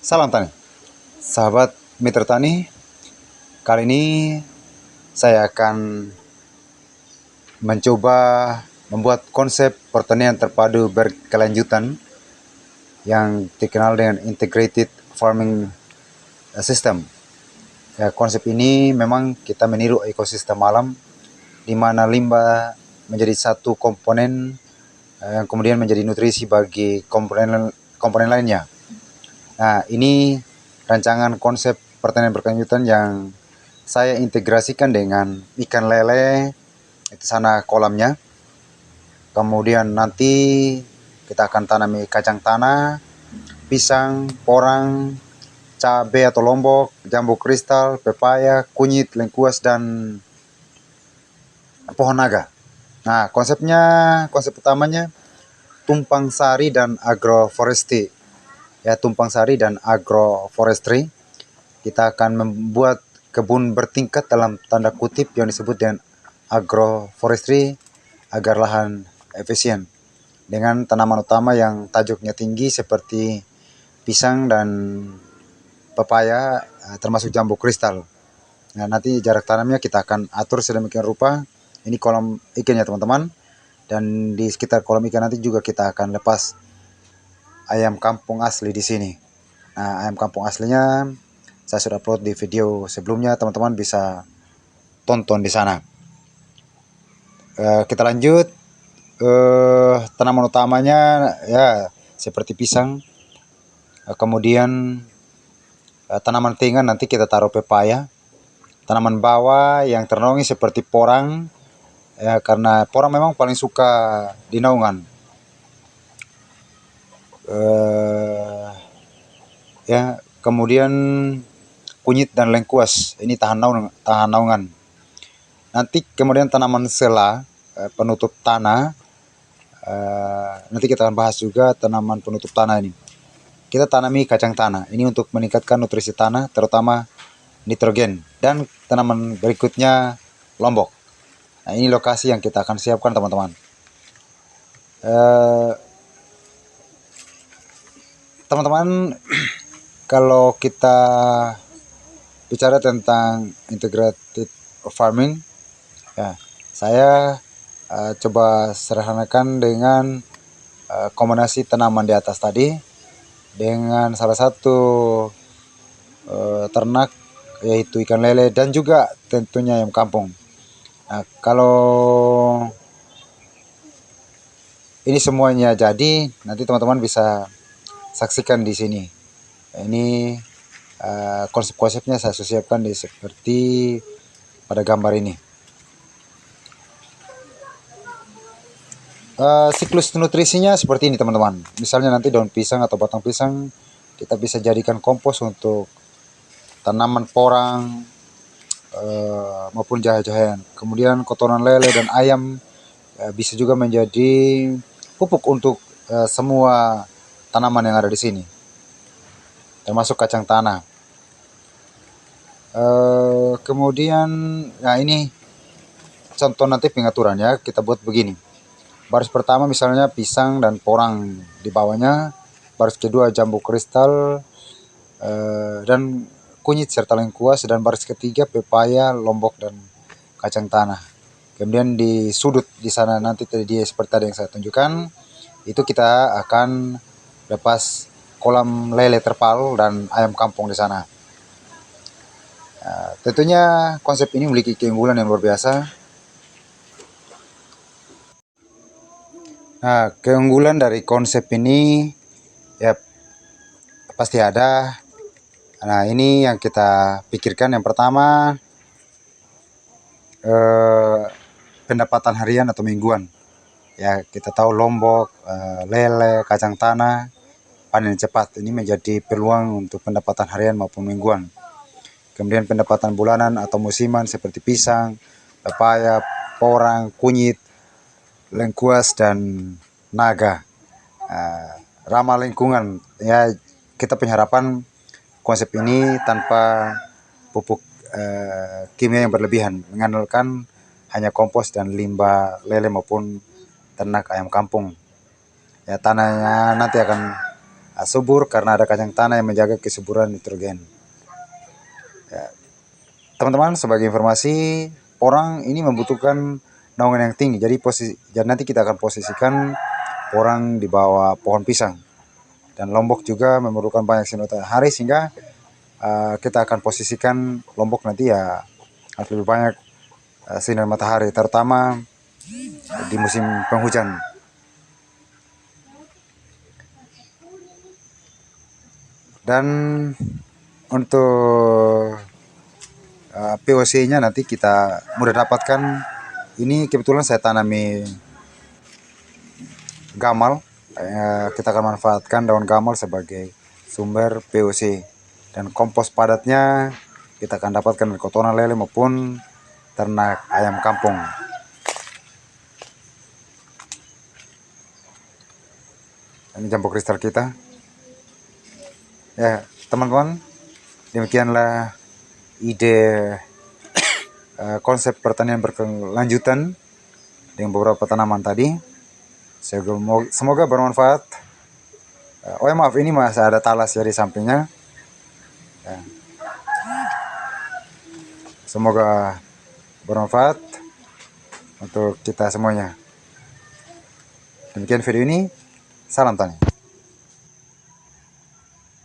Salam tani, sahabat mitra tani. Kali ini saya akan mencoba membuat konsep pertanian terpadu berkelanjutan yang dikenal dengan integrated farming system. Ya, konsep ini memang kita meniru ekosistem alam di mana limbah menjadi satu komponen yang kemudian menjadi nutrisi bagi komponen lainnya. Nah, ini rancangan konsep pertanian berkelanjutan yang saya integrasikan dengan ikan lele, itu sana kolamnya. Kemudian nanti kita akan tanami kacang tanah, pisang, porang, cabai atau lombok, jambu kristal, pepaya, kunyit, lengkuas, dan pohon naga. Nah, konsep utamanya tumpang sari dan agroforestry. Ya, tumpang sari dan agroforestry. Kita akan membuat kebun bertingkat dalam tanda kutip yang disebut dengan agroforestry agar lahan efisien dengan tanaman utama yang tajuknya tinggi seperti pisang dan pepaya, termasuk jambu kristal. Nah, nanti jarak tanamnya kita akan atur sedemikian rupa. Ini kolam ikannya teman-teman, dan di sekitar kolam ikan nanti juga kita akan lepas ayam kampung asli di sini. Nah, ayam kampung aslinya saya sudah upload di video sebelumnya, teman-teman bisa tonton di sana. Kita lanjut. Tanaman utamanya ya seperti pisang. Kemudian tanaman tingan nanti kita taruh pepaya. Tanaman bawah yang ternaungi seperti porang, ya, karena porang memang paling suka di naungan. Ya, kemudian kunyit dan lengkuas ini tahan naungan. Nanti kemudian tanaman sela, penutup tanah. Nanti kita akan bahas juga tanaman penutup tanah ini. Kita tanami kacang tanah. Ini untuk meningkatkan nutrisi tanah, terutama nitrogen. Dan tanaman berikutnya lombok. Nah, ini lokasi yang kita akan siapkan teman-teman. Teman-teman, kalau kita bicara tentang integrated farming, ya, saya coba sederhanakan dengan kombinasi tanaman di atas tadi dengan salah satu ternak, yaitu ikan lele dan juga tentunya ayam kampung. Nah, kalau ini semuanya jadi, nanti teman-teman bisa saksikan di sini. Ini konsep-konsepnya saya siapkan di seperti pada gambar ini. Siklus nutrisinya seperti ini teman-teman. Misalnya nanti daun pisang atau batang pisang kita bisa jadikan kompos untuk tanaman porang maupun jahe-jahean. Kemudian kotoran lele dan ayam bisa juga menjadi pupuk untuk semua tanaman yang ada di sini, termasuk kacang tanah. Kemudian, nah ini contoh nanti pengaturannya kita buat begini. Baris pertama misalnya pisang dan porang di bawahnya, baris kedua jambu kristal dan kunyit serta lengkuas, dan baris ketiga pepaya, lombok, dan kacang tanah. Kemudian di sudut di sana nanti tadi seperti tadi yang saya tunjukkan, itu kita akan lepas kolam lele terpal dan ayam kampung di sana. Tentunya konsep ini memiliki keunggulan yang luar biasa. Nah, keunggulan dari konsep ini ya pasti ada. Nah, ini yang kita pikirkan. Yang pertama, pendapatan harian atau mingguan. Ya, kita tahu lombok, lele, kacang tanah, panen cepat. Ini menjadi peluang untuk pendapatan harian maupun mingguan. Kemudian pendapatan bulanan atau musiman seperti pisang, pepaya, porang, kunyit, lengkuas, dan naga. Ramah lingkungan. Ya, kita punya harapan konsep ini tanpa pupuk kimia yang berlebihan, mengandalkan hanya kompos dan limbah lele maupun ternak ayam kampung. Ya, tanahnya nanti akan subur karena ada kacang tanah yang menjaga kesuburan nitrogen. Teman-teman, sebagai informasi, porang ini membutuhkan naungan yang tinggi. Jadi nanti kita akan posisikan porang di bawah pohon pisang. Dan lombok juga memerlukan banyak sinar matahari, sehingga kita akan posisikan lombok nanti ya harus lebih banyak sinar matahari, terutama di musim penghujan. Dan untuk POC-nya nanti kita mudah dapatkan. Ini kebetulan saya tanami gamal. Kita akan manfaatkan daun gamal sebagai sumber POC. Dan kompos padatnya kita akan dapatkan dari kotoran lele maupun ternak ayam kampung. Ini jambu kristal kita. Ya, teman-teman, demikianlah ide konsep pertanian berkelanjutan dengan beberapa tanaman tadi. Semoga bermanfaat. Oh ya, maaf, ini masih ada talas ya di sampingnya. Ya. Semoga bermanfaat untuk kita semuanya. Demikian video ini. Salam tani.